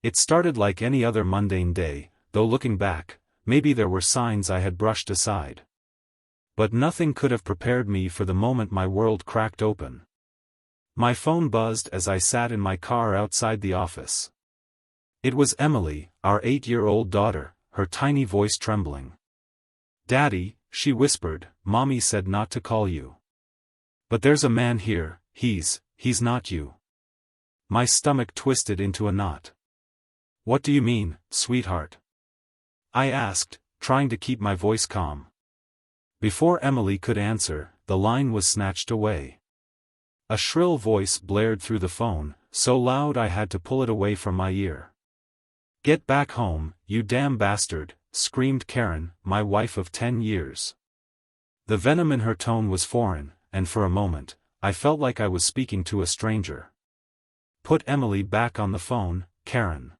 It started like any other mundane day, though looking back, maybe there were signs I had brushed aside. But nothing could have prepared me for the moment my world cracked open. My phone buzzed as I sat in my car outside the office. It was Emily, our 8-year-old daughter, her tiny voice trembling. "Daddy," she whispered, "Mommy said not to call you. But there's a man here, he's not you." My stomach twisted into a knot. "What do you mean, sweetheart?" I asked, trying to keep my voice calm. Before Emily could answer, the line was snatched away. A shrill voice blared through the phone, so loud I had to pull it away from my ear. "Get back home, you damn bastard," screamed Karen, my wife of 10 years. The venom in her tone was foreign, and for a moment, I felt like I was speaking to a stranger. "Put Emily back on the phone, Karen."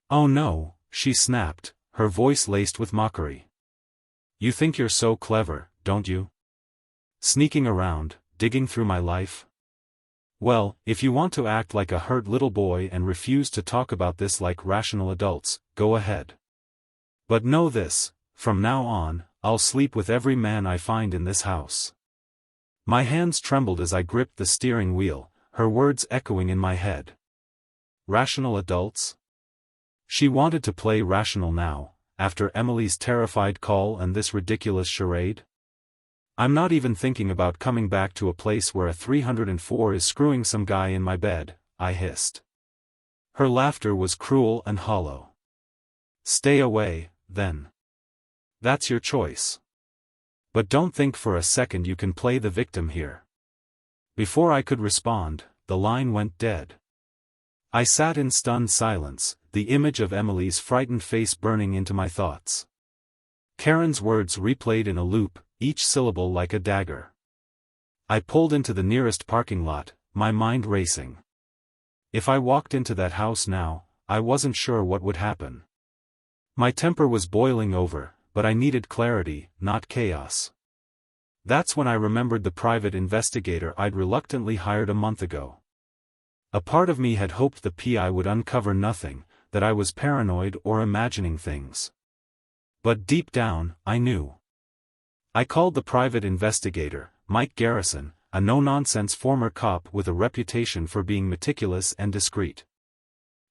"Oh no," she snapped, her voice laced with mockery. "You think you're so clever, don't you? Sneaking around, digging through my life? Well, if you want to act like a hurt little boy and refuse to talk about this like rational adults, go ahead. But know this, from now on, I'll sleep with every man I find in this house." My hands trembled as I gripped the steering wheel, her words echoing in my head. Rational adults? She wanted to play rational now, after Emily's terrified call and this ridiculous charade? "I'm not even thinking about coming back to a place where a 304 is screwing some guy in my bed," I hissed. Her laughter was cruel and hollow. "Stay away, then. That's your choice. But don't think for a second you can play the victim here." Before I could respond, the line went dead. I sat in stunned silence, the image of Emily's frightened face burning into my thoughts. Karen's words replayed in a loop, each syllable like a dagger. I pulled into the nearest parking lot, my mind racing. If I walked into that house now, I wasn't sure what would happen. My temper was boiling over, but I needed clarity, not chaos. That's when I remembered the private investigator I'd reluctantly hired a month ago. A part of me had hoped the PI would uncover nothing, that I was paranoid or imagining things. But deep down, I knew. I called the private investigator, Mike Garrison, a no-nonsense former cop with a reputation for being meticulous and discreet.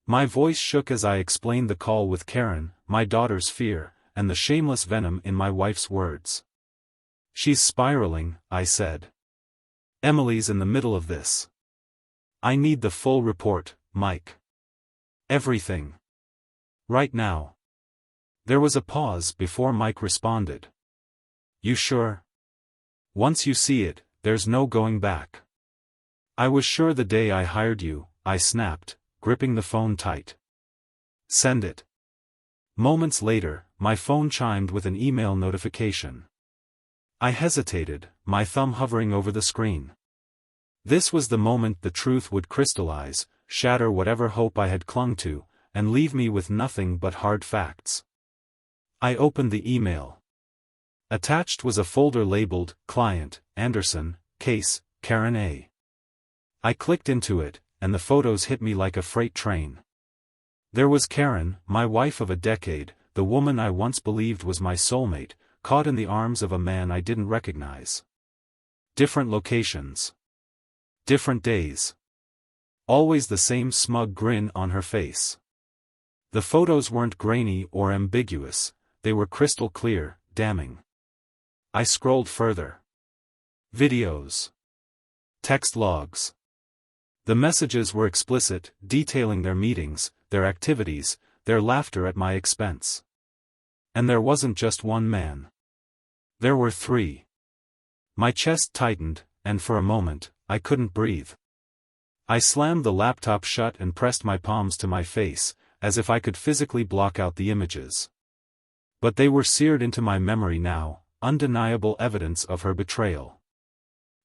My voice shook as I explained the call with Karen, my daughter's fear, and the shameless venom in my wife's words. "She's spiraling," I said. "Emily's in the middle of this. I need the full report, Mike. Everything. Right now." There was a pause before Mike responded. "You sure? Once you see it, there's no going back." "I was sure the day I hired you," I snapped, gripping the phone tight. "Send it." Moments later, my phone chimed with an email notification. I hesitated, my thumb hovering over the screen. This was the moment the truth would crystallize, shatter whatever hope I had clung to, and leave me with nothing but hard facts. I opened the email. Attached was a folder labeled, Client, Anderson, Case, Karen A. I clicked into it, and the photos hit me like a freight train. There was Karen, my wife of a decade, the woman I once believed was my soulmate, caught in the arms of a man I didn't recognize. Different locations. Different days. Always the same smug grin on her face. The photos weren't grainy or ambiguous, they were crystal clear, damning. I scrolled further. Videos. Text logs. The messages were explicit, detailing their meetings, their activities, their laughter at my expense. And there wasn't just one man. There were 3. My chest tightened, and for a moment, I couldn't breathe. I slammed the laptop shut and pressed my palms to my face, as if I could physically block out the images. But they were seared into my memory now, undeniable evidence of her betrayal.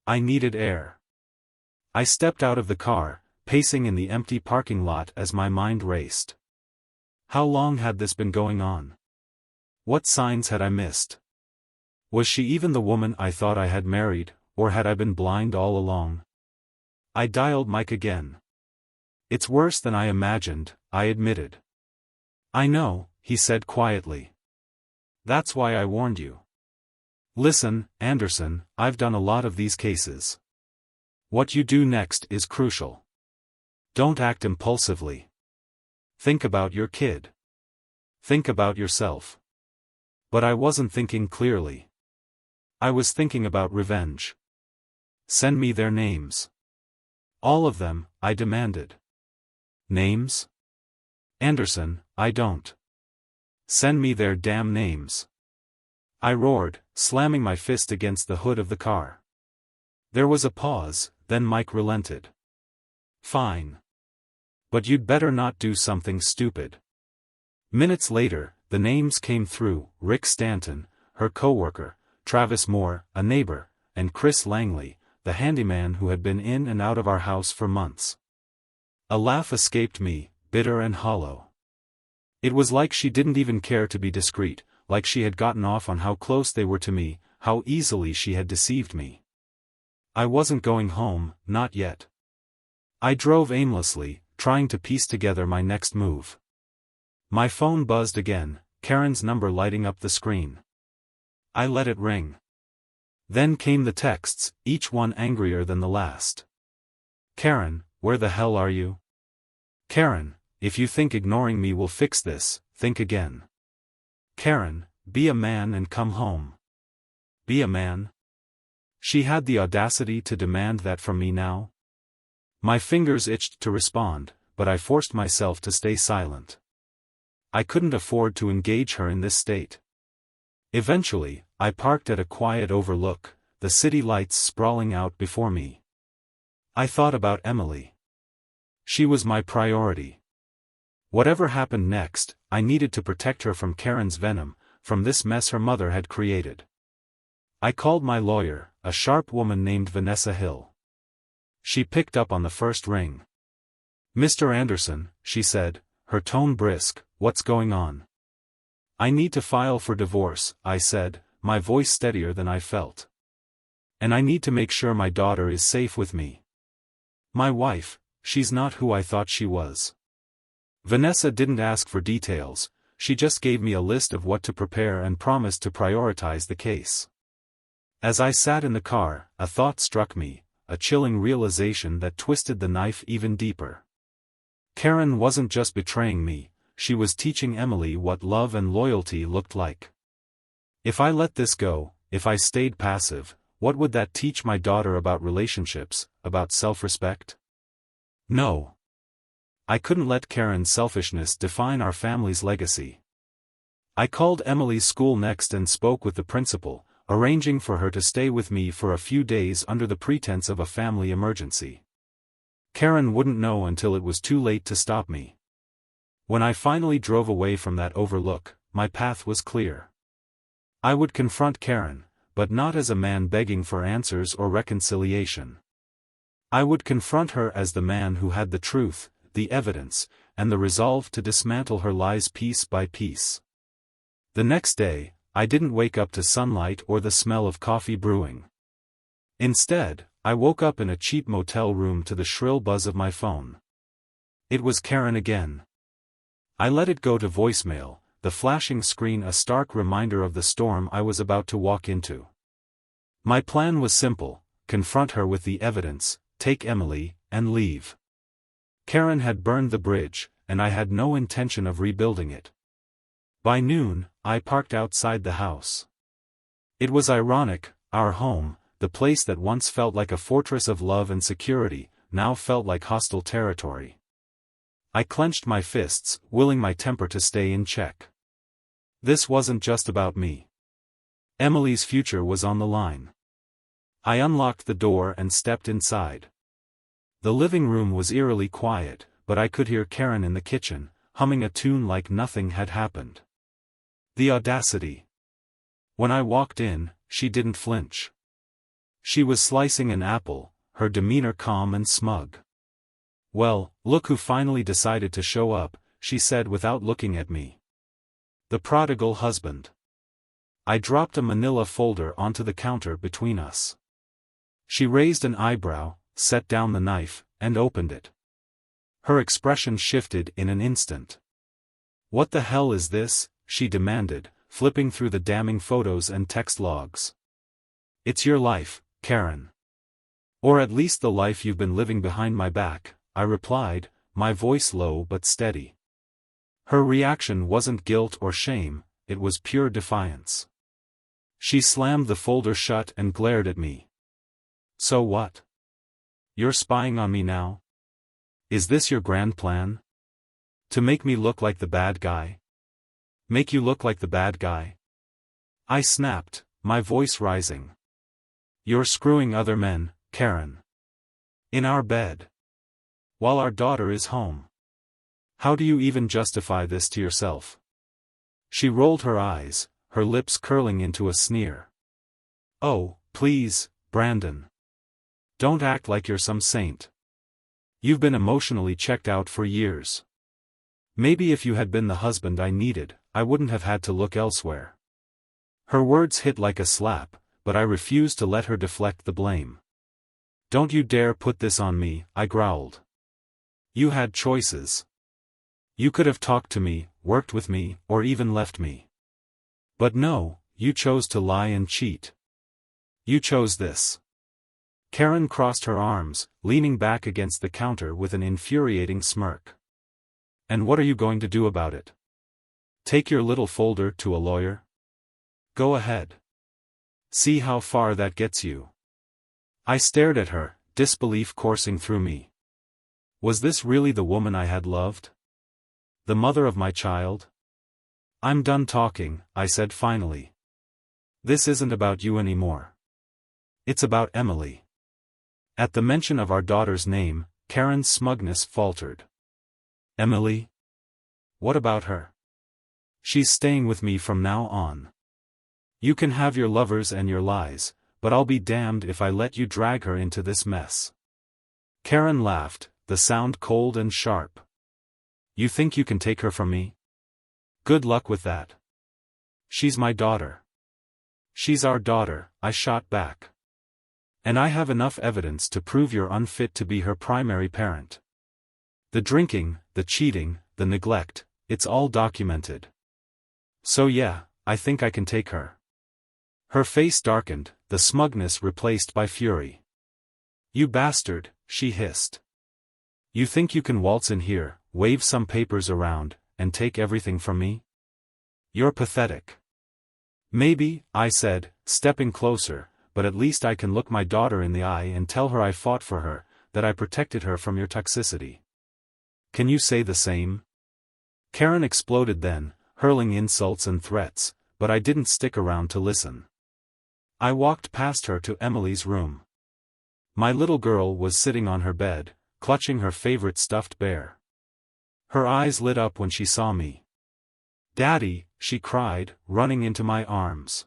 I needed air. I stepped out of the car, pacing in the empty parking lot as my mind raced. How long had this been going on? What signs had I missed? Was she even the woman I thought I had married, or had I been blind all along? I dialed Mike again. It's worse than I imagined, I admitted. I know, he said quietly. That's why I warned you. Listen, Anderson, I've done a lot of these cases. What you do next is crucial. Don't act impulsively. Think about your kid. Think about yourself. But I wasn't thinking clearly. I was thinking about revenge. Send me their names. All of them, I demanded. Names? Anderson, I don't. Send me their damn names. I roared, slamming my fist against the hood of the car. There was a pause, then Mike relented. Fine. But you'd better not do something stupid. Minutes later, the names came through: Rick Stanton, her coworker, Travis Moore, a neighbor, and Chris Langley, the handyman who had been in and out of our house for months. A laugh escaped me, bitter and hollow. It was like she didn't even care to be discreet, like she had gotten off on how close they were to me, how easily she had deceived me. I wasn't going home, not yet. I drove aimlessly, trying to piece together my next move. My phone buzzed again, Karen's number lighting up the screen. I let it ring. Then came the texts, each one angrier than the last. Karen, where the hell are you? Karen, if you think ignoring me will fix this, think again. Karen, be a man and come home. Be a man? She had the audacity to demand that from me now? My fingers itched to respond, but I forced myself to stay silent. I couldn't afford to engage her in this state. Eventually, I parked at a quiet overlook, the city lights sprawling out before me. I thought about Emily. She was my priority. Whatever happened next, I needed to protect her from Karen's venom, from this mess her mother had created. I called my lawyer, a sharp woman named Vanessa Hill. She picked up on the first ring. Mr. Anderson, she said, her tone brisk, what's going on? I need to file for divorce, I said, my voice steadier than I felt. And I need to make sure my daughter is safe with me. My wife, she's not who I thought she was. Vanessa didn't ask for details, she just gave me a list of what to prepare and promised to prioritize the case. As I sat in the car, a thought struck me, a chilling realization that twisted the knife even deeper. Karen wasn't just betraying me, she was teaching Emily what love and loyalty looked like. If I let this go, if I stayed passive, what would that teach my daughter about relationships, about self-respect? No. I couldn't let Karen's selfishness define our family's legacy. I called Emily's school next and spoke with the principal, arranging for her to stay with me for a few days under the pretense of a family emergency. Karen wouldn't know until it was too late to stop me. When I finally drove away from that overlook, my path was clear. I would confront Karen, but not as a man begging for answers or reconciliation. I would confront her as the man who had the truth, the evidence, and the resolve to dismantle her lies piece by piece. The next day, I didn't wake up to sunlight or the smell of coffee brewing. Instead, I woke up in a cheap motel room to the shrill buzz of my phone. It was Karen again. I let it go to voicemail, the flashing screen a stark reminder of the storm I was about to walk into. My plan was simple: confront her with the evidence, take Emily, and leave. Karen had burned the bridge, and I had no intention of rebuilding it. By noon, I parked outside the house. It was ironic, our home, the place that once felt like a fortress of love and security, now felt like hostile territory. I clenched my fists, willing my temper to stay in check. This wasn't just about me. Emily's future was on the line. I unlocked the door and stepped inside. The living room was eerily quiet, but I could hear Karen in the kitchen, humming a tune like nothing had happened. The audacity. When I walked in, she didn't flinch. She was slicing an apple, her demeanor calm and smug. "Well, look who finally decided to show up," she said without looking at me. The prodigal husband. I dropped a manila folder onto the counter between us. She raised an eyebrow, set down the knife, and opened it. Her expression shifted in an instant. "What the hell is this?" she demanded, flipping through the damning photos and text logs. "It's your life, Karen. Or at least the life you've been living behind my back," I replied, my voice low but steady. Her reaction wasn't guilt or shame, it was pure defiance. She slammed the folder shut and glared at me. "So what? You're spying on me now? Is this your grand plan? To make me look like the bad guy? Make you look like the bad guy?" I snapped, my voice rising. "You're screwing other men, Karen. In our bed. While our daughter is home. How do you even justify this to yourself?" She rolled her eyes, her lips curling into a sneer. "Oh, please, Brandon. Don't act like you're some saint. You've been emotionally checked out for years. Maybe if you had been the husband I needed, I wouldn't have had to look elsewhere." Her words hit like a slap, but I refused to let her deflect the blame. "Don't you dare put this on me," I growled. "You had choices. You could have talked to me, worked with me, or even left me. But no, you chose to lie and cheat. You chose this." Karen crossed her arms, leaning back against the counter with an infuriating smirk. "And what are you going to do about it? Take your little folder to a lawyer? Go ahead. See how far that gets you." I stared at her, disbelief coursing through me. Was this really the woman I had loved? The mother of my child? "I'm done talking," I said finally. "This isn't about you anymore. It's about Emily." At the mention of our daughter's name, Karen's smugness faltered. "Emily? What about her? She's staying with me from now on. You can have your lovers and your lies, but I'll be damned if I let you drag her into this mess." Karen laughed, the sound cold and sharp. "You think you can take her from me? Good luck with that. She's my daughter." "She's our daughter," I shot back. "And I have enough evidence to prove you're unfit to be her primary parent. The drinking, the cheating, the neglect, it's all documented. So yeah, I think I can take her." Her face darkened, the smugness replaced by fury. "You bastard," she hissed. "You think you can waltz in here, wave some papers around, and take everything from me? You're pathetic." "Maybe," I said, stepping closer, "but at least I can look my daughter in the eye and tell her I fought for her, that I protected her from your toxicity. Can you say the same?" Karen exploded then, hurling insults and threats, but I didn't stick around to listen. I walked past her to Emily's room. My little girl was sitting on her bed, clutching her favorite stuffed bear. Her eyes lit up when she saw me. "Daddy," she cried, running into my arms.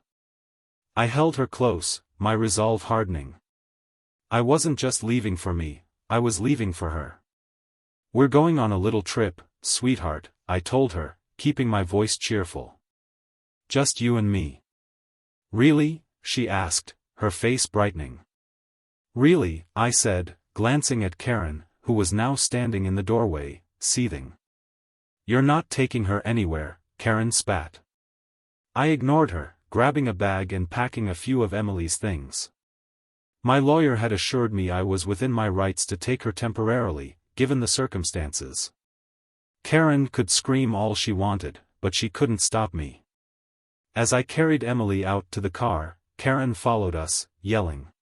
I held her close, my resolve hardening. I wasn't just leaving for me, I was leaving for her. "We're going on a little trip, sweetheart," I told her, keeping my voice cheerful. "Just you and me." "Really?" she asked, her face brightening. "Really," I said, glancing at Karen, who was now standing in the doorway, seething. "You're not taking her anywhere," Karen spat. I ignored her, grabbing a bag and packing a few of Emily's things. My lawyer had assured me I was within my rights to take her temporarily, given the circumstances. Karen could scream all she wanted, but she couldn't stop me. As I carried Emily out to the car, Karen followed us, yelling.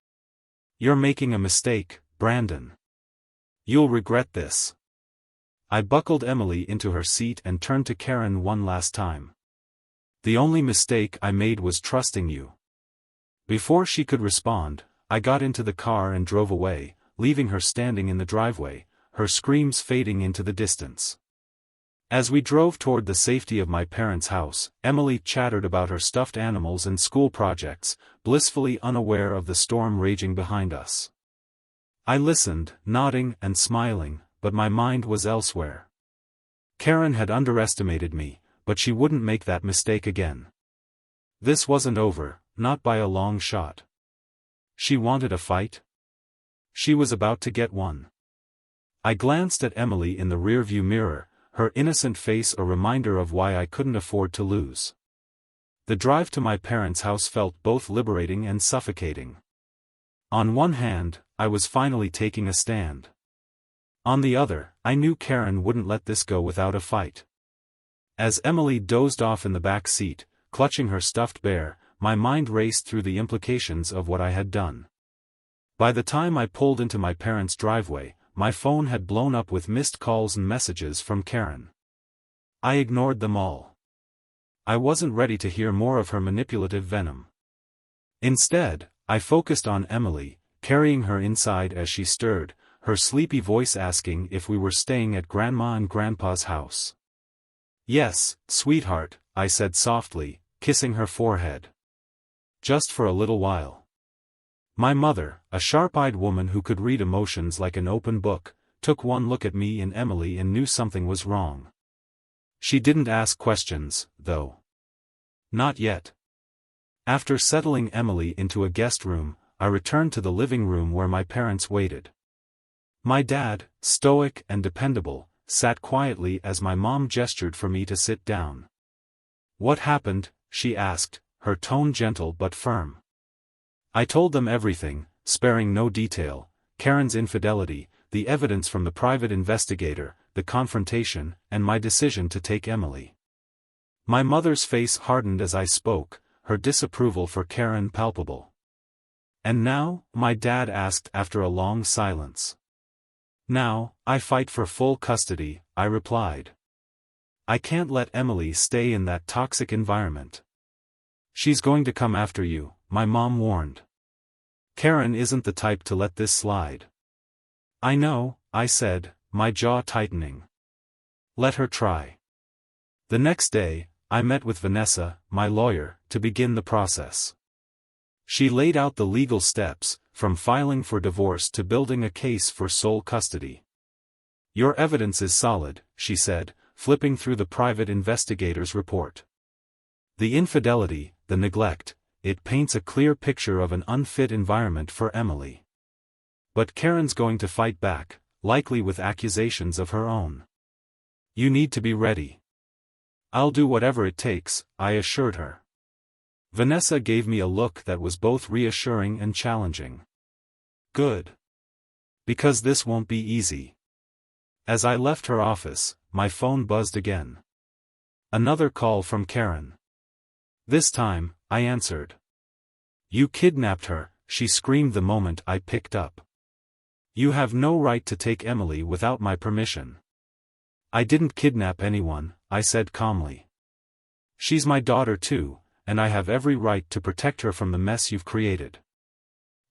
"You're making a mistake, Brandon. You'll regret this." I buckled Emily into her seat and turned to Karen one last time. "The only mistake I made was trusting you." Before she could respond, I got into the car and drove away, leaving her standing in the driveway, her screams fading into the distance. As we drove toward the safety of my parents' house, Emily chattered about her stuffed animals and school projects, blissfully unaware of the storm raging behind us. I listened, nodding and smiling, but my mind was elsewhere. Karen had underestimated me, but she wouldn't make that mistake again. This wasn't over, not by a long shot. She wanted a fight. She was about to get one. I glanced at Emily in the rearview mirror, her innocent face a reminder of why I couldn't afford to lose. The drive to my parents' house felt both liberating and suffocating. On one hand, I was finally taking a stand. On the other, I knew Karen wouldn't let this go without a fight. As Emily dozed off in the back seat, clutching her stuffed bear, my mind raced through the implications of what I had done. By the time I pulled into my parents' driveway, my phone had blown up with missed calls and messages from Karen. I ignored them all. I wasn't ready to hear more of her manipulative venom. Instead, I focused on Emily, carrying her inside as she stirred, her sleepy voice asking if we were staying at Grandma and Grandpa's house. "Yes, sweetheart," I said softly, kissing her forehead. "Just for a little while." My mother, a sharp-eyed woman who could read emotions like an open book, took one look at me and Emily and knew something was wrong. She didn't ask questions, though. Not yet. After settling Emily into a guest room, I returned to the living room where my parents waited. My dad, stoic and dependable, sat quietly as my mom gestured for me to sit down. "What happened?" she asked, her tone gentle but firm. I told them everything, sparing no detail: Karen's infidelity, the evidence from the private investigator, the confrontation, and my decision to take Emily. My mother's face hardened as I spoke, her disapproval for Karen palpable. "And now?" my dad asked after a long silence. "Now, I fight for full custody," I replied. "I can't let Emily stay in that toxic environment." "She's going to come after you," my mom warned. "Karen isn't the type to let this slide." "I know," I said, my jaw tightening. "Let her try." The next day, I met with Vanessa, my lawyer, to begin the process. She laid out the legal steps, from filing for divorce to building a case for sole custody. "Your evidence is solid," she said, flipping through the private investigator's report. "The infidelity, the neglect, it paints a clear picture of an unfit environment for Emily. But Karen's going to fight back, likely with accusations of her own. You need to be ready." "I'll do whatever it takes," I assured her. Vanessa gave me a look that was both reassuring and challenging. "Good. Because this won't be easy." As I left her office, my phone buzzed again. Another call from Karen. This time, I answered. "You kidnapped her," she screamed the moment I picked up. "You have no right to take Emily without my permission." "I didn't kidnap anyone," I said calmly. "She's my daughter too, and I have every right to protect her from the mess you've created."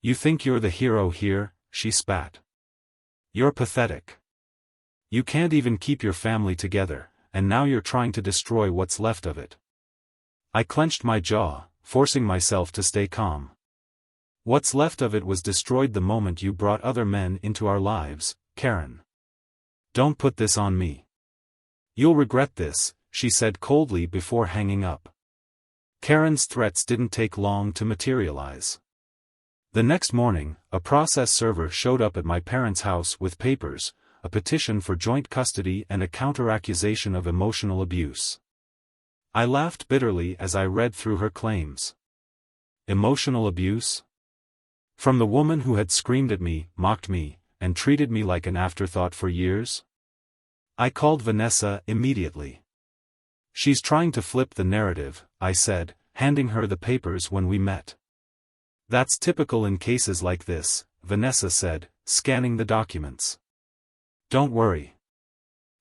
"You think you're the hero here?" she spat. "You're pathetic. You can't even keep your family together, and now you're trying to destroy what's left of it." I clenched my jaw, forcing myself to stay calm. "What's left of it was destroyed the moment you brought other men into our lives, Karen. Don't put this on me. You'll regret this," she said coldly before hanging up. Karen's threats didn't take long to materialize. The next morning, a process server showed up at my parents' house with papers, a petition for joint custody and a counter-accusation of emotional abuse. I laughed bitterly as I read through her claims. Emotional abuse? From the woman who had screamed at me, mocked me, and treated me like an afterthought for years? I called Vanessa immediately. "She's trying to flip the narrative," I said, handing her the papers when we met. "That's typical in cases like this," Vanessa said, scanning the documents. "Don't worry.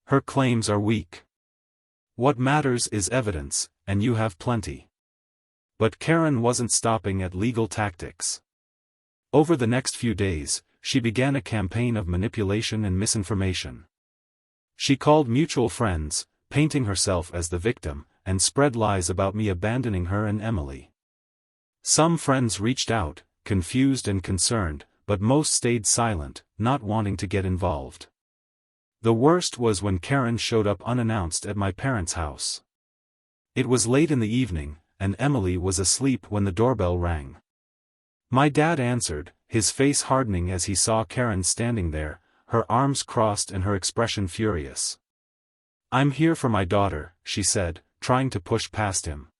Her claims are weak. What matters is evidence, and you have plenty." But Karen wasn't stopping at legal tactics. Over the next few days, she began a campaign of manipulation and misinformation. She called mutual friends, painting herself as the victim, and spread lies about me abandoning her and Emily. Some friends reached out, confused and concerned, but most stayed silent, not wanting to get involved. The worst was when Karen showed up unannounced at my parents' house. It was late in the evening, and Emily was asleep when the doorbell rang. My dad answered, his face hardening as he saw Karen standing there, her arms crossed and her expression furious. "I'm here for my daughter," she said, trying to push past him.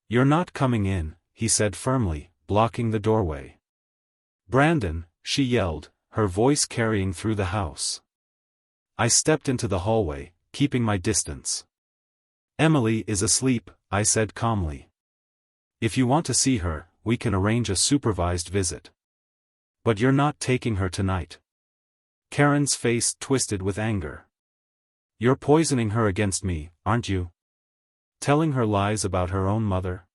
"You're not coming in," he said firmly, blocking the doorway. "Brandon," she yelled, her voice carrying through the house. I stepped into the hallway, keeping my distance. "Emily is asleep," I said calmly. "If you want to see her, we can arrange a supervised visit. But you're not taking her tonight." Karen's face twisted with anger. "You're poisoning her against me, aren't you? Telling her lies about her own mother?"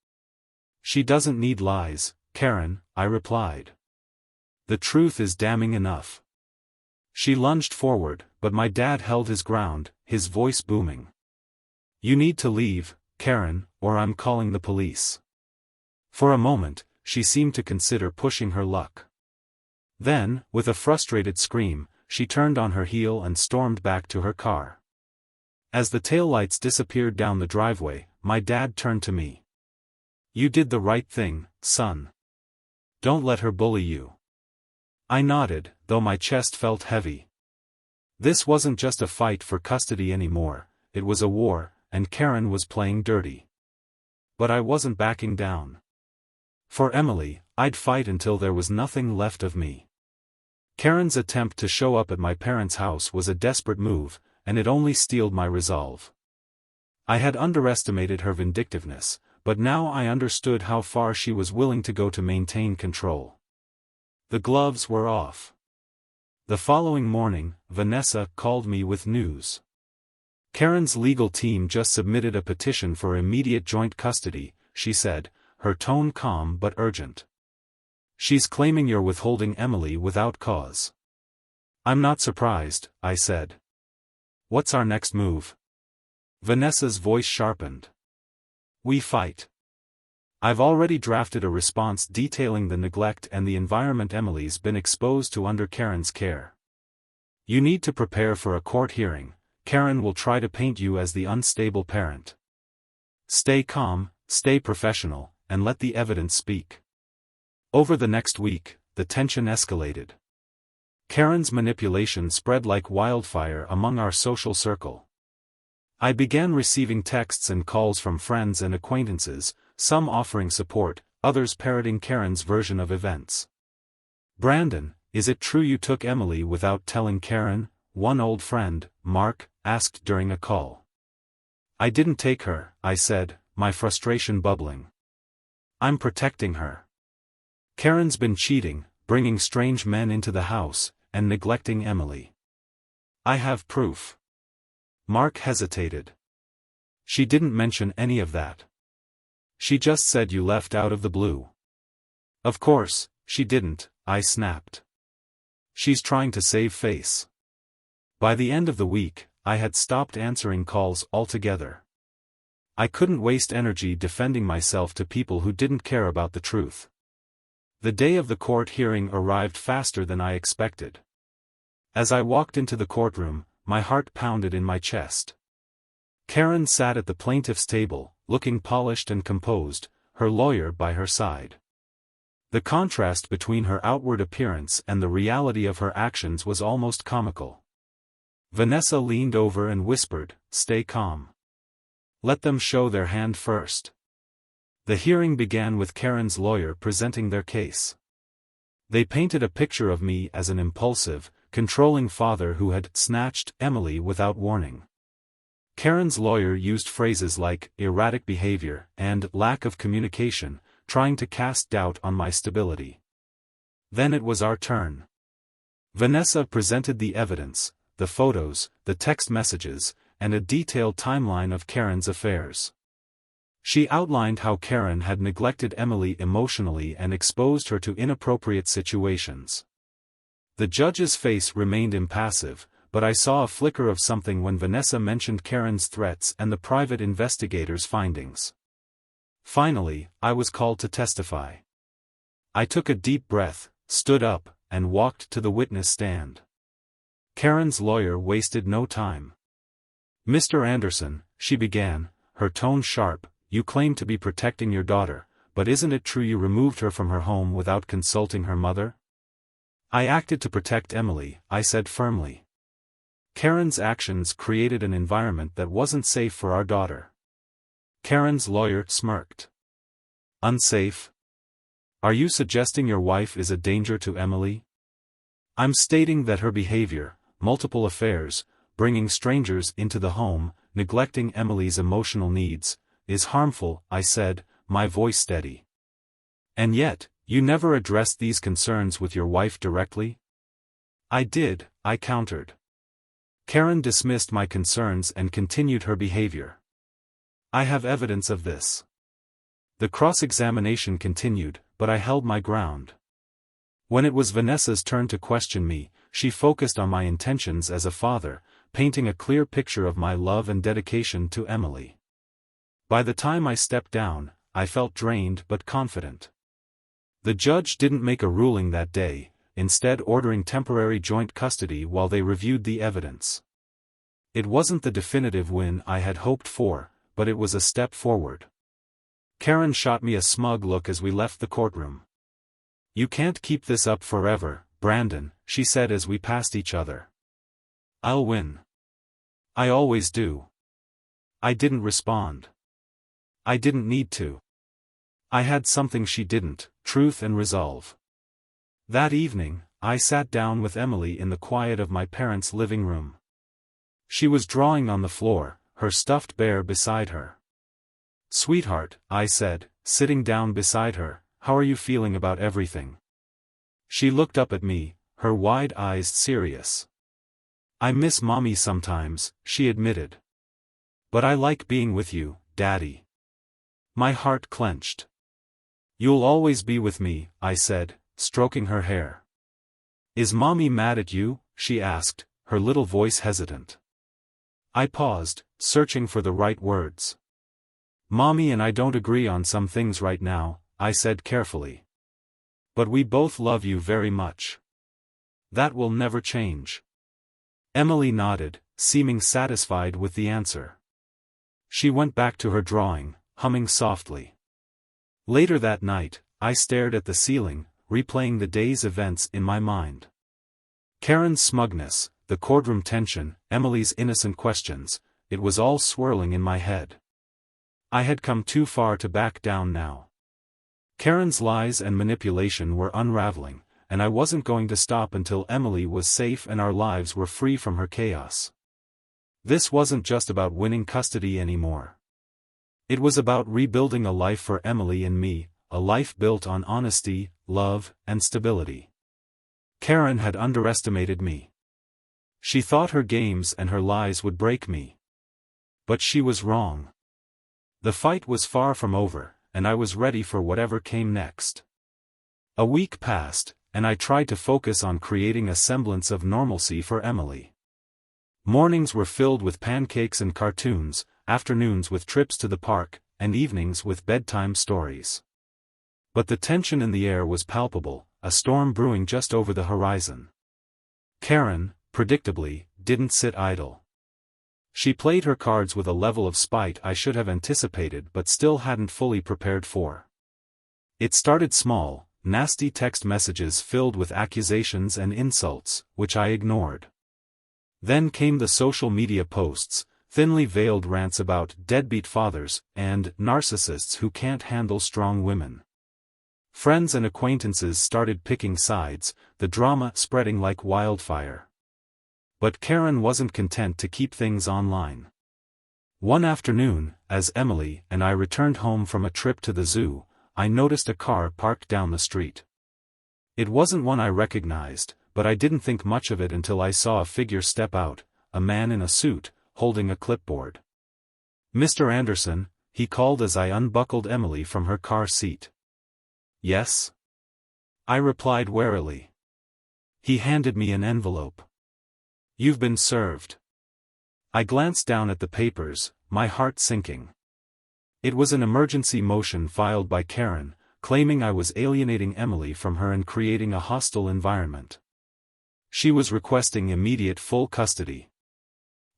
"She doesn't need lies, Karen," I replied. "The truth is damning enough." She lunged forward, but my dad held his ground, his voice booming. "You need to leave, Karen, or I'm calling the police." For a moment, she seemed to consider pushing her luck. Then, with a frustrated scream, she turned on her heel and stormed back to her car. As the taillights disappeared down the driveway, my dad turned to me. "You did the right thing, son. Don't let her bully you." I nodded, though my chest felt heavy. This wasn't just a fight for custody anymore, it was a war, and Karen was playing dirty. But I wasn't backing down. For Emily, I'd fight until there was nothing left of me. Karen's attempt to show up at my parents' house was a desperate move, and it only steeled my resolve. I had underestimated her vindictiveness, but now I understood how far she was willing to go to maintain control. The gloves were off. The following morning, Vanessa called me with news. Karen's legal team just submitted a petition for immediate joint custody, she said, her tone calm but urgent. "She's claiming you're withholding Emily without cause." "I'm not surprised," I said. "What's our next move?" Vanessa's voice sharpened. "We fight. I've already drafted a response detailing the neglect and the environment Emily's been exposed to under Karen's care. You need to prepare for a court hearing. Karen will try to paint you as the unstable parent. Stay calm, stay professional, and let the evidence speak." Over the next week, the tension escalated. Karen's manipulation spread like wildfire among our social circle. I began receiving texts and calls from friends and acquaintances, some offering support, others parroting Karen's version of events. "Brandon, is it true you took Emily without telling Karen?" one old friend, Mark, asked during a call. "I didn't take her," I said, my frustration bubbling. "I'm protecting her. Karen's been cheating, bringing strange men into the house, and neglecting Emily. I have proof." Mark hesitated. "She didn't mention any of that. She just said you left out of the blue." "Of course, she didn't," I snapped. "She's trying to save face." By the end of the week, I had stopped answering calls altogether. I couldn't waste energy defending myself to people who didn't care about the truth. The day of the court hearing arrived faster than I expected. As I walked into the courtroom, my heart pounded in my chest. Karen sat at the plaintiff's table, looking polished and composed, her lawyer by her side. The contrast between her outward appearance and the reality of her actions was almost comical. Vanessa leaned over and whispered, "Stay calm. Let them show their hand first." The hearing began with Karen's lawyer presenting their case. They painted a picture of me as an impulsive, controlling father who had snatched Emily without warning. Karen's lawyer used phrases like erratic behavior and lack of communication, trying to cast doubt on my stability. Then it was our turn. Vanessa presented the evidence, the photos, the text messages, and a detailed timeline of Karen's affairs. She outlined how Karen had neglected Emily emotionally and exposed her to inappropriate situations. The judge's face remained impassive, but I saw a flicker of something when Vanessa mentioned Karen's threats and the private investigator's findings. Finally, I was called to testify. I took a deep breath, stood up, and walked to the witness stand. Karen's lawyer wasted no time. "Mr. Anderson," she began, her tone sharp, "you claim to be protecting your daughter, but isn't it true you removed her from her home without consulting her mother?" I acted to protect Emily, I said firmly. Karen's actions created an environment that wasn't safe for our daughter. Karen's lawyer smirked. Unsafe? Are you suggesting your wife is a danger to Emily? I'm stating that her behavior, multiple affairs, bringing strangers into the home, neglecting Emily's emotional needs, is harmful, I said, my voice steady. And yet, you never addressed these concerns with your wife directly? I did, I countered. Karen dismissed my concerns and continued her behavior. I have evidence of this. The cross-examination continued, but I held my ground. When it was Vanessa's turn to question me, she focused on my intentions as a father, painting a clear picture of my love and dedication to Emily. By the time I stepped down, I felt drained but confident. The judge didn't make a ruling that day, instead ordering temporary joint custody while they reviewed the evidence. It wasn't the definitive win I had hoped for, but it was a step forward. Karen shot me a smug look as we left the courtroom. You can't keep this up forever, Brandon, she said as we passed each other. I'll win. I always do. I didn't respond. I didn't need to. I had something she didn't, truth and resolve. That evening, I sat down with Emily in the quiet of my parents' living room. She was drawing on the floor, her stuffed bear beside her. Sweetheart, I said, sitting down beside her, how are you feeling about everything? She looked up at me, her wide eyes serious. I miss Mommy sometimes, she admitted. But I like being with you, Daddy. My heart clenched. You'll always be with me, I said, stroking her hair. Is Mommy mad at you? She asked, her little voice hesitant. I paused, searching for the right words. Mommy and I don't agree on some things right now, I said carefully. But we both love you very much. That will never change. Emily nodded, seeming satisfied with the answer. She went back to her drawing, humming softly. Later that night, I stared at the ceiling, replaying the day's events in my mind. Karen's smugness, the courtroom tension, Emily's innocent questions, it was all swirling in my head. I had come too far to back down now. Karen's lies and manipulation were unraveling, and I wasn't going to stop until Emily was safe and our lives were free from her chaos. This wasn't just about winning custody anymore. It was about rebuilding a life for Emily and me, a life built on honesty, love, and stability. Karen had underestimated me. She thought her games and her lies would break me. But she was wrong. The fight was far from over, and I was ready for whatever came next. A week passed, and I tried to focus on creating a semblance of normalcy for Emily. Mornings were filled with pancakes and cartoons, afternoons with trips to the park, and evenings with bedtime stories. But the tension in the air was palpable, a storm brewing just over the horizon. Karen, predictably, didn't sit idle. She played her cards with a level of spite I should have anticipated but still hadn't fully prepared for. It started small, nasty text messages filled with accusations and insults, which I ignored. Then came the social media posts, thinly veiled rants about deadbeat fathers and narcissists who can't handle strong women. Friends and acquaintances started picking sides, the drama spreading like wildfire. But Karen wasn't content to keep things online. One afternoon, as Emily and I returned home from a trip to the zoo, I noticed a car parked down the street. It wasn't one I recognized, but I didn't think much of it until I saw a figure step out, a man in a suit, holding a clipboard. Mr. Anderson, he called as I unbuckled Emily from her car seat. Yes? I replied warily. He handed me an envelope. You've been served. I glanced down at the papers, my heart sinking. It was an emergency motion filed by Karen, claiming I was alienating Emily from her and creating a hostile environment. She was requesting immediate full custody.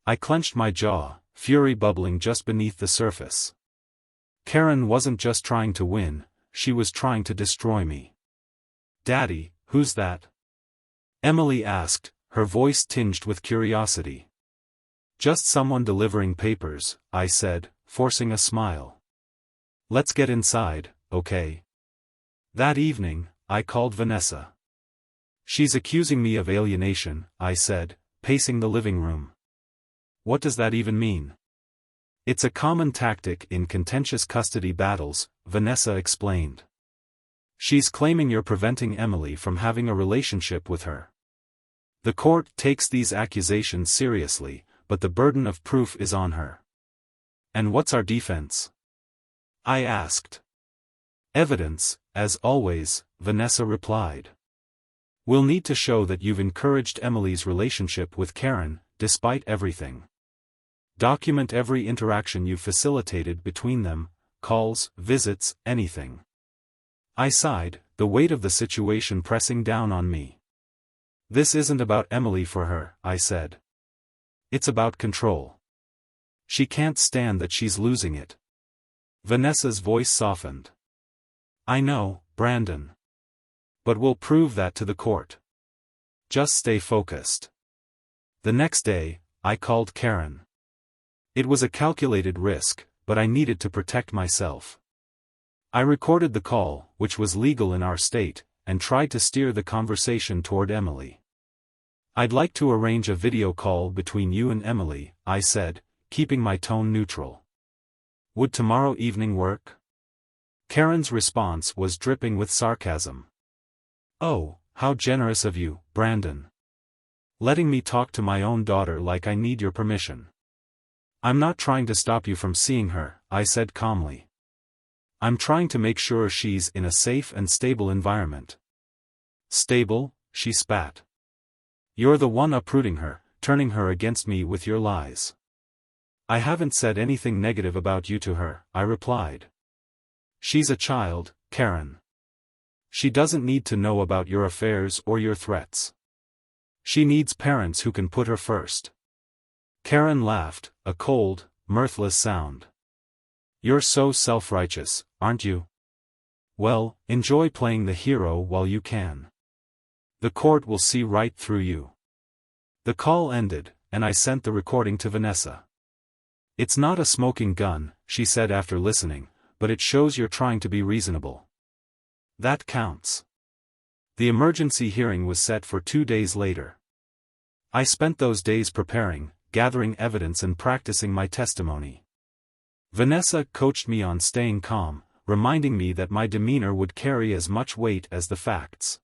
I clenched my jaw, fury bubbling just beneath the surface. Karen wasn't just trying to win, she was trying to destroy me. Daddy, who's that? Emily asked, her voice tinged with curiosity. Just someone delivering papers, I said, forcing a smile. Let's get inside, okay? That evening, I called Vanessa. She's accusing me of alienation, I said, pacing the living room. What does that even mean? It's a common tactic in contentious custody battles, Vanessa explained. She's claiming you're preventing Emily from having a relationship with her. The court takes these accusations seriously, but the burden of proof is on her. And what's our defense? I asked. Evidence, as always, Vanessa replied. We'll need to show that you've encouraged Emily's relationship with Karen, despite everything. Document every interaction you've facilitated between them, calls, visits, anything. I sighed, the weight of the situation pressing down on me. This isn't about Emily for her, I said. It's about control. She can't stand that she's losing it. Vanessa's voice softened. I know, Brandon. But we'll prove that to the court. Just stay focused. The next day, I called Karen. It was a calculated risk, but I needed to protect myself. I recorded the call, which was legal in our state, and tried to steer the conversation toward Emily. I'd like to arrange a video call between you and Emily, I said, keeping my tone neutral. Would tomorrow evening work? Karen's response was dripping with sarcasm. Oh, how generous of you, Brandon. Letting me talk to my own daughter like I need your permission. I'm not trying to stop you from seeing her, I said calmly. I'm trying to make sure she's in a safe and stable environment. Stable? She spat. You're the one uprooting her, turning her against me with your lies. I haven't said anything negative about you to her, I replied. She's a child, Karen. She doesn't need to know about your affairs or your threats. She needs parents who can put her first. Karen laughed, a cold, mirthless sound. You're so self-righteous, aren't you? Well, enjoy playing the hero while you can. The court will see right through you. The call ended, and I sent the recording to Vanessa. It's not a smoking gun, she said after listening, but it shows you're trying to be reasonable. That counts. The emergency hearing was set for 2 days later. I spent those days preparing, gathering evidence and practicing my testimony. Vanessa coached me on staying calm, reminding me that my demeanor would carry as much weight as the facts.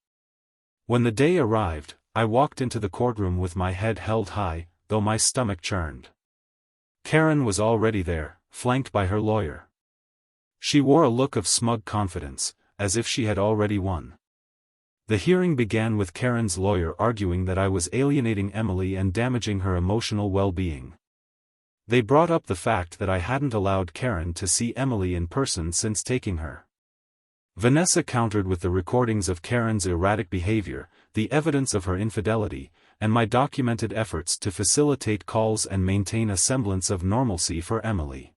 When the day arrived, I walked into the courtroom with my head held high, though my stomach churned. Karen was already there, flanked by her lawyer. She wore a look of smug confidence, as if she had already won. The hearing began with Karen's lawyer arguing that I was alienating Emily and damaging her emotional well-being. They brought up the fact that I hadn't allowed Karen to see Emily in person since taking her. Vanessa countered with the recordings of Karen's erratic behavior, the evidence of her infidelity, and my documented efforts to facilitate calls and maintain a semblance of normalcy for Emily.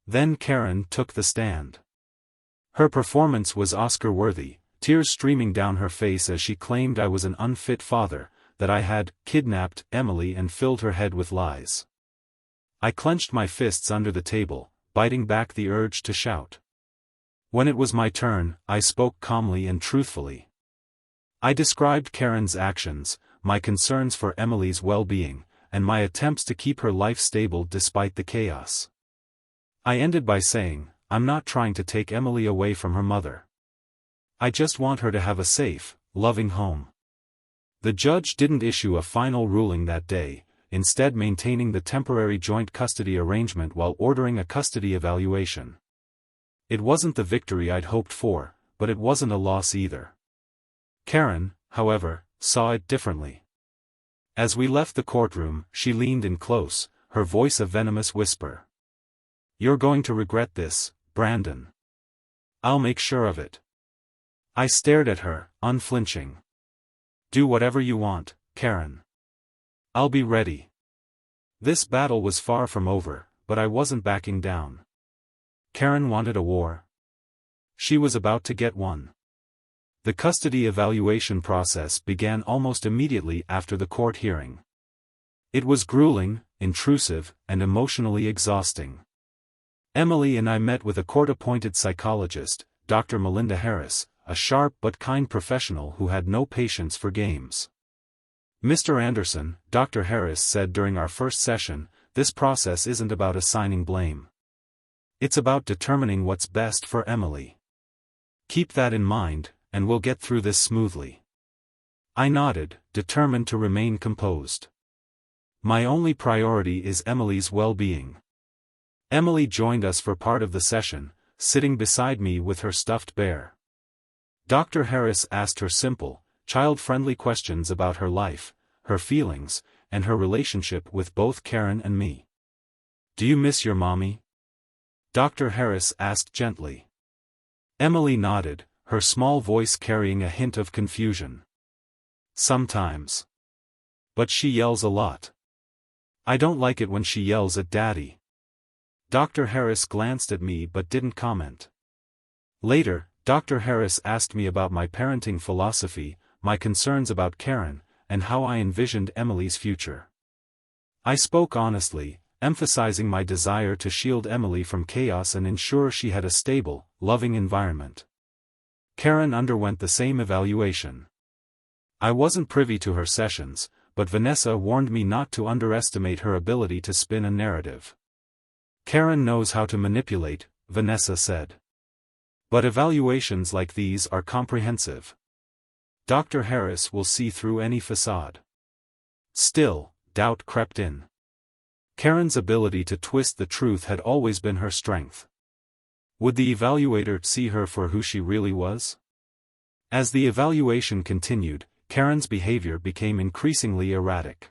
Then Karen took the stand. Her performance was Oscar-worthy, tears streaming down her face as she claimed I was an unfit father, that I had kidnapped Emily and filled her head with lies. I clenched my fists under the table, biting back the urge to shout. When it was my turn, I spoke calmly and truthfully. I described Karen's actions, my concerns for Emily's well-being, and my attempts to keep her life stable despite the chaos. I ended by saying, I'm not trying to take Emily away from her mother. I just want her to have a safe, loving home. The judge didn't issue a final ruling that day, instead maintaining the temporary joint custody arrangement while ordering a custody evaluation. It wasn't the victory I'd hoped for, but it wasn't a loss either. Karen, however, saw it differently. As we left the courtroom, she leaned in close, her voice a venomous whisper. You're going to regret this, Brandon. I'll make sure of it. I stared at her, unflinching. Do whatever you want, Karen. I'll be ready. This battle was far from over, but I wasn't backing down. Karen wanted a war. She was about to get one. The custody evaluation process began almost immediately after the court hearing. It was grueling, intrusive, and emotionally exhausting. Emily and I met with a court-appointed psychologist, Dr. Melinda Harris, a sharp but kind professional who had no patience for games. "Mr. Anderson," Dr. Harris said during our first session, "this process isn't about assigning blame. It's about determining what's best for Emily. Keep that in mind, and we'll get through this smoothly." I nodded, determined to remain composed. My only priority is Emily's well-being. Emily joined us for part of the session, sitting beside me with her stuffed bear. Dr. Harris asked her simple, child-friendly questions about her life, her feelings, and her relationship with both Karen and me. "Do you miss your mommy?" Dr. Harris asked gently. Emily nodded, her small voice carrying a hint of confusion. "Sometimes. But she yells a lot. I don't like it when she yells at Daddy." Dr. Harris glanced at me but didn't comment. Later, Dr. Harris asked me about my parenting philosophy, my concerns about Karen, and how I envisioned Emily's future. I spoke honestly, emphasizing my desire to shield Emily from chaos and ensure she had a stable, loving environment. Karen underwent the same evaluation. I wasn't privy to her sessions, but Vanessa warned me not to underestimate her ability to spin a narrative. "Karen knows how to manipulate," Vanessa said. "But evaluations like these are comprehensive. Dr. Harris will see through any facade." Still, doubt crept in. Karen's ability to twist the truth had always been her strength. Would the evaluator see her for who she really was? As the evaluation continued, Karen's behavior became increasingly erratic.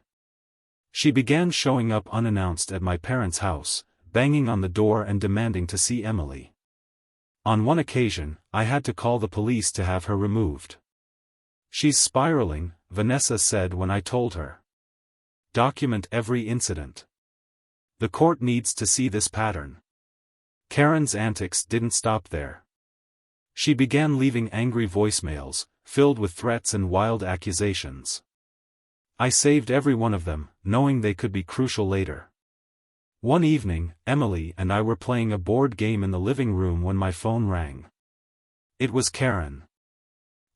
She began showing up unannounced at my parents' house, banging on the door and demanding to see Emily. On one occasion, I had to call the police to have her removed. "She's spiraling," Vanessa said when I told her. "Document every incident. The court needs to see this pattern." Karen's antics didn't stop there. She began leaving angry voicemails, filled with threats and wild accusations. I saved every one of them, knowing they could be crucial later. One evening, Emily and I were playing a board game in the living room when my phone rang. It was Karen.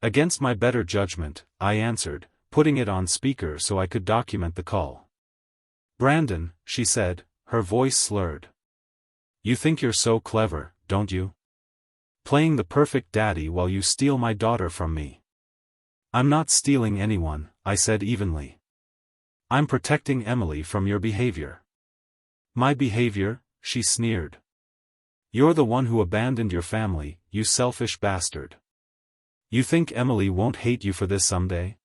Against my better judgment, I answered, putting it on speaker so I could document the call. "Brandon," she said, her voice slurred. "You think you're so clever, don't you? Playing the perfect daddy while you steal my daughter from me." "I'm not stealing anyone," I said evenly. "I'm protecting Emily from your behavior." "My behavior?" she sneered. "You're the one who abandoned your family, you selfish bastard. You think Emily won't hate you for this someday?"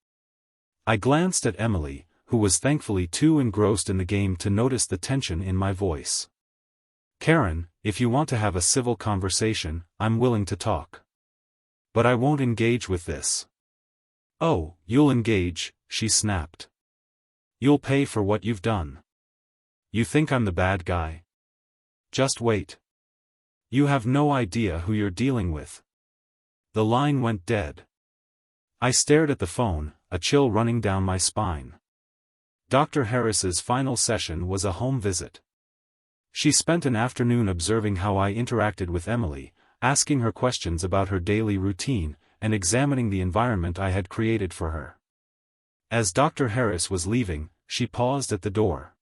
I glanced at Emily, who was thankfully too engrossed in the game to notice the tension in my voice. "Karen, if you want to have a civil conversation, I'm willing to talk. But I won't engage with this." "Oh, you'll engage," she snapped. "You'll pay for what you've done. You think I'm the bad guy? Just wait. You have no idea who you're dealing with." The line went dead. I stared at the phone, a chill running down my spine. Dr. Harris's final session was a home visit. She spent an afternoon observing how I interacted with Emily, asking her questions about her daily routine, and examining the environment I had created for her. As Dr. Harris was leaving, she paused at the door.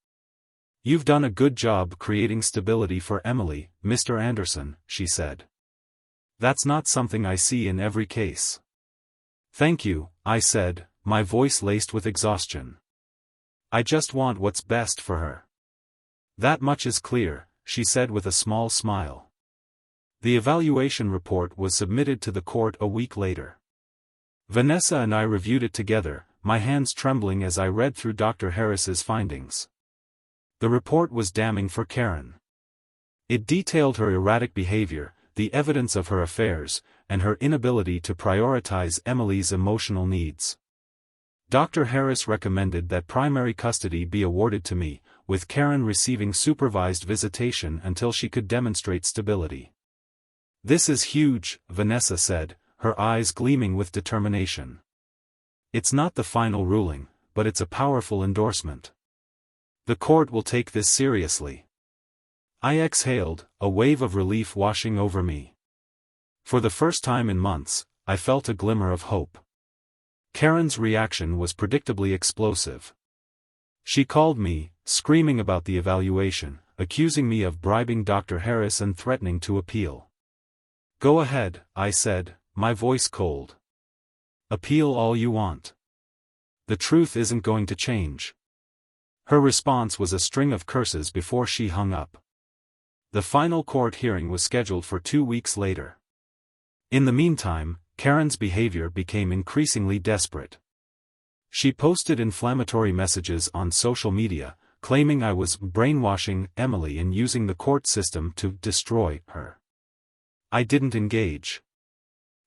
"You've done a good job creating stability for Emily, Mr. Anderson," she said. "That's not something I see in every case." "Thank you," I said, my voice laced with exhaustion. "I just want what's best for her." "That much is clear," she said with a small smile. The evaluation report was submitted to the court a week later. Vanessa and I reviewed it together, my hands trembling as I read through Dr. Harris's findings. The report was damning for Karen. It detailed her erratic behavior, the evidence of her affairs, and her inability to prioritize Emily's emotional needs. Dr. Harris recommended that primary custody be awarded to me, with Karen receiving supervised visitation until she could demonstrate stability. "This is huge," Vanessa said, her eyes gleaming with determination. "It's not the final ruling, but it's a powerful endorsement. The court will take this seriously." I exhaled, a wave of relief washing over me. For the first time in months, I felt a glimmer of hope. Karen's reaction was predictably explosive. She called me, screaming about the evaluation, accusing me of bribing Dr. Harris and threatening to appeal. "Go ahead," I said, my voice cold. "Appeal all you want. The truth isn't going to change." Her response was a string of curses before she hung up. The final court hearing was scheduled for 2 weeks later. In the meantime, Karen's behavior became increasingly desperate. She posted inflammatory messages on social media, claiming I was brainwashing Emily and using the court system to destroy her. I didn't engage.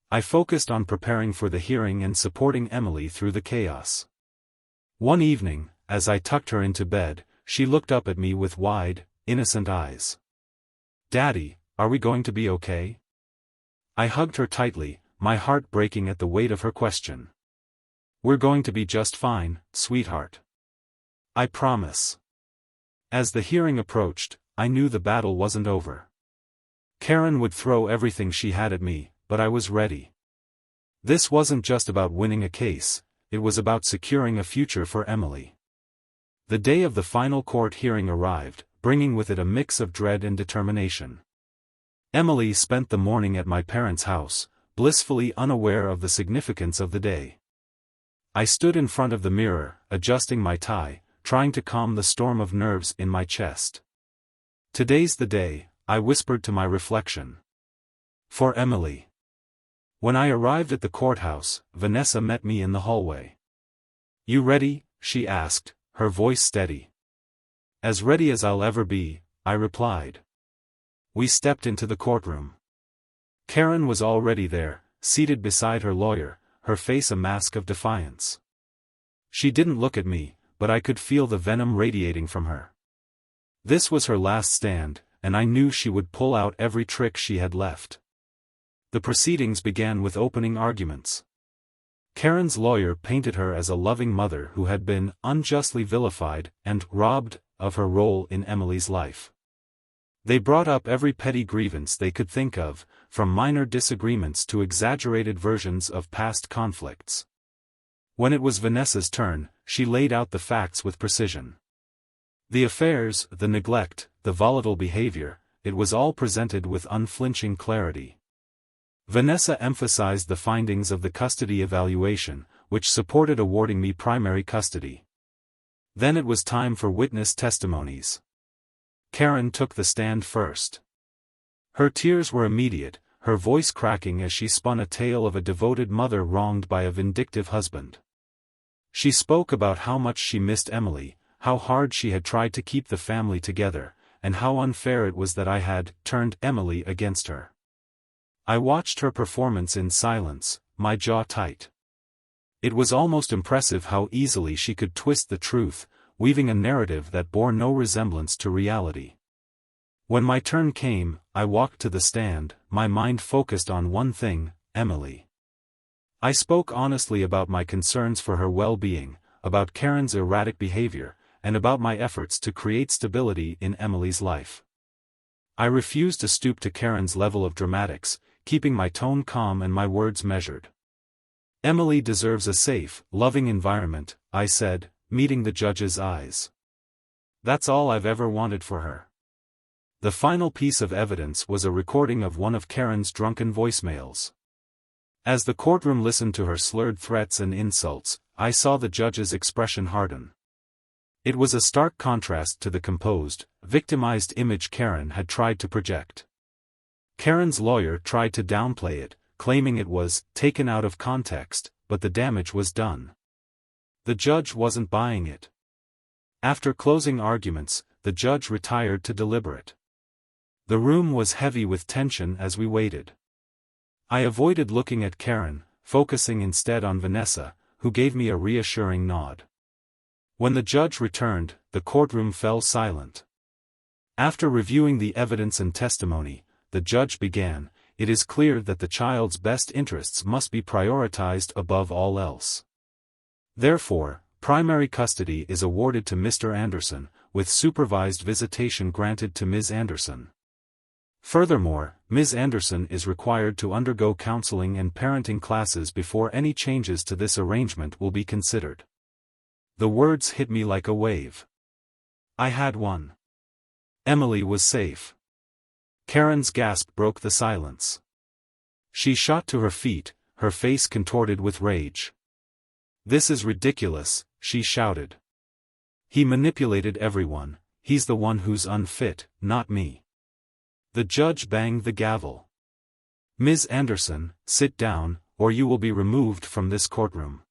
I focused on preparing for the hearing and supporting Emily through the chaos. One evening, as I tucked her into bed, she looked up at me with wide, innocent eyes. "Daddy, are we going to be okay?" I hugged her tightly, my heart breaking at the weight of her question. "We're going to be just fine, sweetheart. I promise." As the hearing approached, I knew the battle wasn't over. Karen would throw everything she had at me, but I was ready. This wasn't just about winning a case, it was about securing a future for Emily. The day of the final court hearing arrived, bringing with it a mix of dread and determination. Emily spent the morning at my parents' house, blissfully unaware of the significance of the day. I stood in front of the mirror, adjusting my tie, trying to calm the storm of nerves in my chest. "Today's the day," I whispered to my reflection. "For Emily." When I arrived at the courthouse, Vanessa met me in the hallway. "You ready?" she asked, her voice steady. "As ready as I'll ever be," I replied. We stepped into the courtroom. Karen was already there, seated beside her lawyer, her face a mask of defiance. She didn't look at me, but I could feel the venom radiating from her. This was her last stand, and I knew she would pull out every trick she had left. The proceedings began with opening arguments. Karen's lawyer painted her as a loving mother who had been unjustly vilified and robbed of her role in Emily's life. They brought up every petty grievance they could think of, from minor disagreements to exaggerated versions of past conflicts. When it was Vanessa's turn, she laid out the facts with precision. The affairs, the neglect, the volatile behavior, it was all presented with unflinching clarity. Vanessa emphasized the findings of the custody evaluation, which supported awarding me primary custody. Then it was time for witness testimonies. Karen took the stand first. Her tears were immediate, her voice cracking as she spun a tale of a devoted mother wronged by a vindictive husband. She spoke about how much she missed Emily, how hard she had tried to keep the family together, and how unfair it was that I had turned Emily against her. I watched her performance in silence, my jaw tight. It was almost impressive how easily she could twist the truth, weaving a narrative that bore no resemblance to reality. When my turn came, I walked to the stand, my mind focused on one thing, Emily. I spoke honestly about my concerns for her well-being, about Karen's erratic behavior, and about my efforts to create stability in Emily's life. I refused to stoop to Karen's level of dramatics, keeping my tone calm and my words measured. "Emily deserves a safe, loving environment," I said, meeting the judge's eyes. "That's all I've ever wanted for her." The final piece of evidence was a recording of one of Karen's drunken voicemails. As the courtroom listened to her slurred threats and insults, I saw the judge's expression harden. It was a stark contrast to the composed, victimized image Karen had tried to project. Karen's lawyer tried to downplay it, claiming it was taken out of context, but the damage was done. The judge wasn't buying it. After closing arguments, the judge retired to deliberate. The room was heavy with tension as we waited. I avoided looking at Karen, focusing instead on Vanessa, who gave me a reassuring nod. When the judge returned, the courtroom fell silent. After reviewing the evidence and testimony, the judge began, it is clear that the child's best interests must be prioritized above all else. Therefore, primary custody is awarded to Mr. Anderson, with supervised visitation granted to Ms. Anderson. Furthermore, Ms. Anderson is required to undergo counseling and parenting classes before any changes to this arrangement will be considered. The words hit me like a wave. I had won. Emily was safe. Karen's gasp broke the silence. She shot to her feet, her face contorted with rage. "This is ridiculous," she shouted. "He manipulated everyone, he's the one who's unfit, not me." The judge banged the gavel. "Ms. Anderson, sit down, or you will be removed from this courtroom."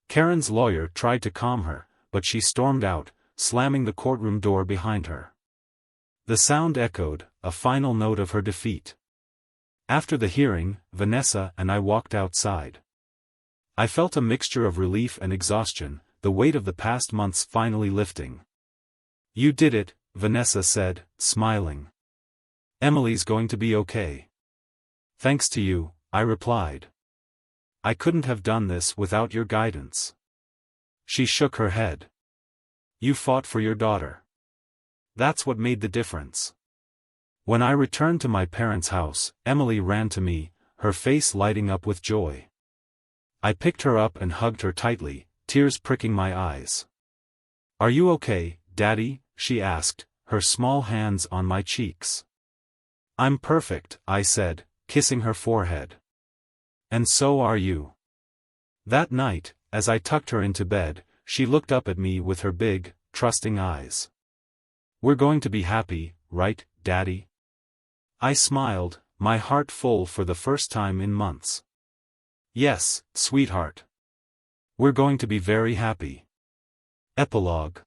Karen's lawyer tried to calm her, but she stormed out, slamming the courtroom door behind her. The sound echoed, a final note of her defeat. After the hearing, Vanessa and I walked outside. I felt a mixture of relief and exhaustion, the weight of the past months finally lifting. "You did it," Vanessa said, smiling. "Emily's going to be okay." "Thanks to you," I replied. "I couldn't have done this without your guidance." She shook her head. "You fought for your daughter. That's what made the difference." When I returned to my parents' house, Emily ran to me, her face lighting up with joy. I picked her up and hugged her tightly, tears pricking my eyes. "Are you okay, Daddy?" she asked, her small hands on my cheeks. "I'm perfect," I said, kissing her forehead. "And so are you." That night, as I tucked her into bed, she looked up at me with her big, trusting eyes. "We're going to be happy, right, Daddy?" I smiled, my heart full for the first time in months. "Yes, sweetheart. We're going to be very happy." Epilogue.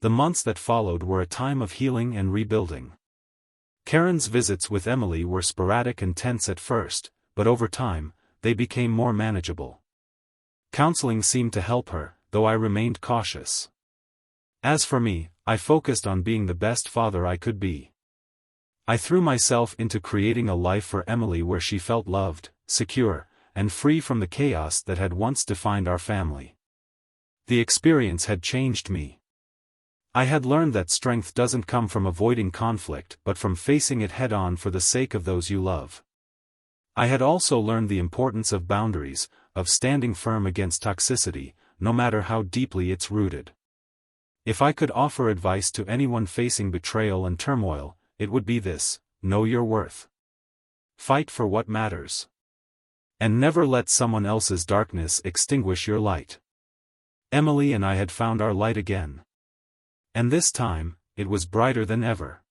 The months that followed were a time of healing and rebuilding. Karen's visits with Emily were sporadic and tense at first, but over time, they became more manageable. Counseling seemed to help her, though I remained cautious. As for me, I focused on being the best father I could be. I threw myself into creating a life for Emily where she felt loved, secure, and free from the chaos that had once defined our family. The experience had changed me. I had learned that strength doesn't come from avoiding conflict but from facing it head-on for the sake of those you love. I had also learned the importance of boundaries, of standing firm against toxicity, no matter how deeply it's rooted. If I could offer advice to anyone facing betrayal and turmoil, it would be this: know your worth. Fight for what matters. And never let someone else's darkness extinguish your light. Emily and I had found our light again. And this time, it was brighter than ever.